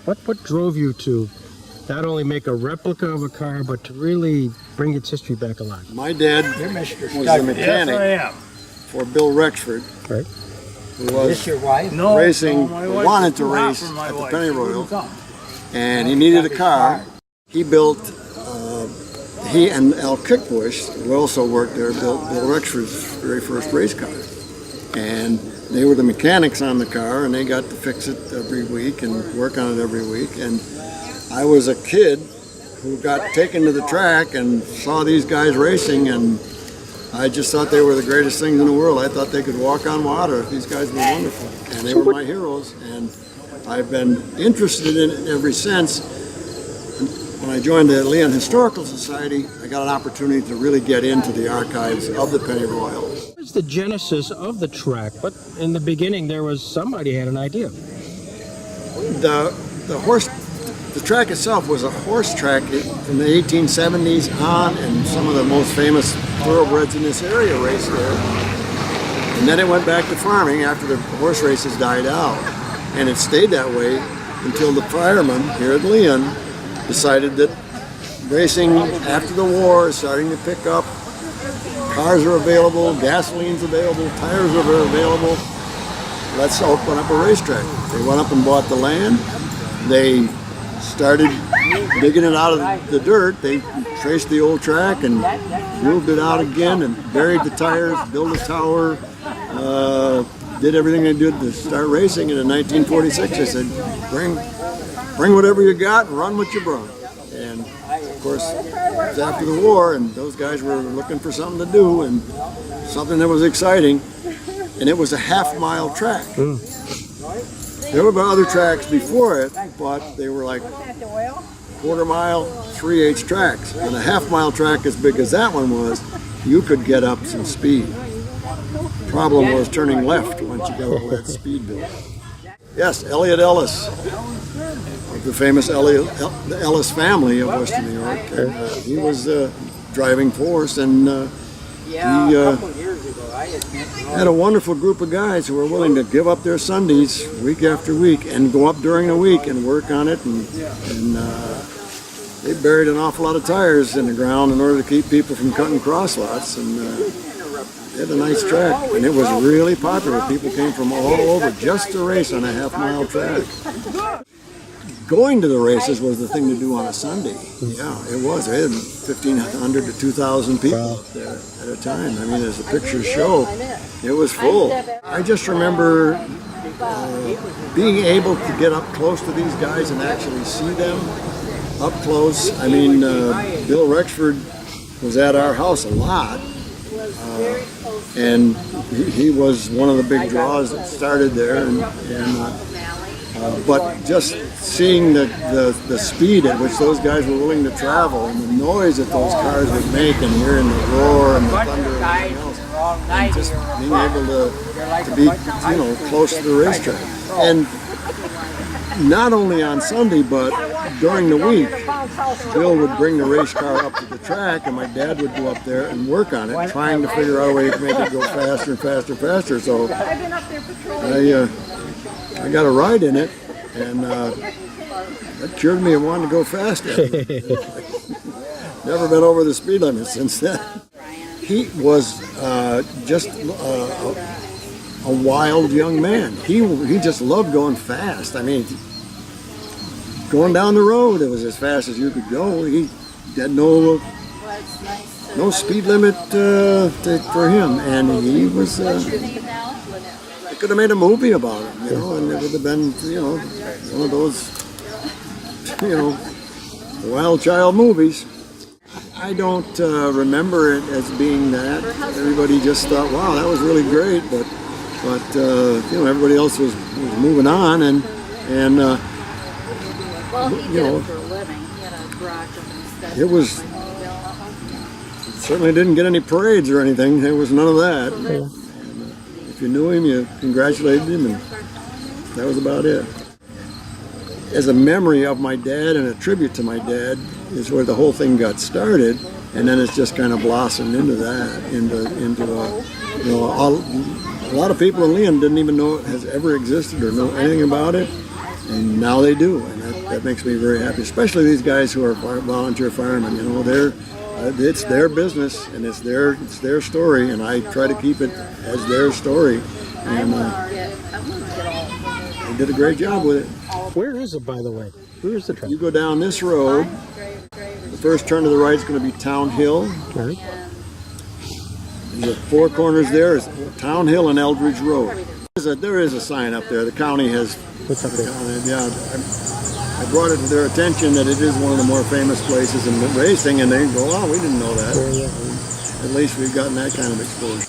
What drove you to not only make a replica of a car, but to really bring its history back alive? My dad was the mechanic for Bill Rexford, right? Who was racing, wanted to race at the Pennyroyal, and he needed a car. He built, he and Al Kickbush, who also worked there, built Bill Rexford's very first race car. And they were the mechanics on the car, and they got to fix it every week and work on it every week. And I was a kid who got taken to the track and saw these guys racing, and I just thought they were the greatest things in the world. I thought they could walk on water. These guys were wonderful, and they were my heroes. And I've been interested in it ever since. When I joined the Leon Historical Society, I got an opportunity to really get into the archives of the Pennyroyal. What's the genesis of the track? But in the beginning, there was somebody had an idea. The track itself was a horse track from the 1870s on, and some of the most famous thoroughbreds in this area raced there. And then it went back to farming after the horse races died out. And it stayed that way until the firemen here at Leon decided that racing after the war is starting to pick up. Cars are available, gasoline's available, tires are available. Let's open up a racetrack. They went up and bought the land. They started digging it out of the dirt. They traced the old track and moved it out again and buried the tires, built a tower, did everything they did to start racing. And in 1946, they said, bring whatever you got and run what you brought. And of course, it was after the war, and those guys were looking for something to do and something that was exciting. And it was a half-mile track. There were other tracks before it, but they were like quarter-mile, 3/8 tracks. And a half-mile track as big as that one was, you could get up some speed. Problem was turning left once you got all that speed built. Yes, Elliott Ellis, of the famous the Ellis family of Western New York. And, he was the driving force, and he had a wonderful group of guys who were willing to give up their Sundays week after week and go up during the week and work on it. And they buried an awful lot of tires in the ground in order to keep people from cutting crosslots. And they had a nice track, and it was really popular. People came from all over just to race on a half-mile track. Going to the races was the thing to do on a Sunday. Yeah, it was. They had 1,500 to 2,000 people up there at a time. I mean, as the pictures show, it was full. I just remember being able to get up close to these guys and actually see them up close. I mean, Bill Rexford was at our house a lot. And he was one of the big draws that started there, but just seeing the speed at which those guys were willing to travel and the noise that those cars would make, and hearing the roar and the thunder and everything else, and just being able to be close to the racetrack. And not only on Sunday, but during the week, Bill would bring the race car up to the track, and my dad would go up there and work on it, trying to figure out a way to make it go faster and faster and faster. So I got a ride in it, and that cured me of wanting to go faster. Never been over the speed limit since then. He was just a wild young man. He just loved going fast. I mean, going down the road, it was as fast as you could go. He had no speed limit for him, and he was. They could have made a movie about him, and it would have been, one of those, wild child movies. I don't remember it as being that. Everybody just thought, wow, that was really great, but everybody else was moving on, and it was certainly didn't get any parades or anything. There was none of that. And, if you knew him, you congratulated him, and that was about it. As a memory of my dad and a tribute to my dad is where the whole thing got started, and then it's just kind of blossomed into that, a lot of people in Leon didn't even know it has ever existed or know anything about it. And now they do, and that makes me very happy. Especially these guys who are volunteer firemen. You know, it's their business and it's their story, and I try to keep it as their story. And they did a great job with it. Where is it, by the way? Where is the track? You go down this road. The first turn to the right is going to be Town Hill. Right. The four corners there is Town Hill and Eldridge Road. There is a sign up there. The county has. What's up there? Yeah, I brought it to their attention that it is one of the more famous places in racing, and they go, "Oh, we didn't know that." Yeah. At least we've gotten that kind of exposure.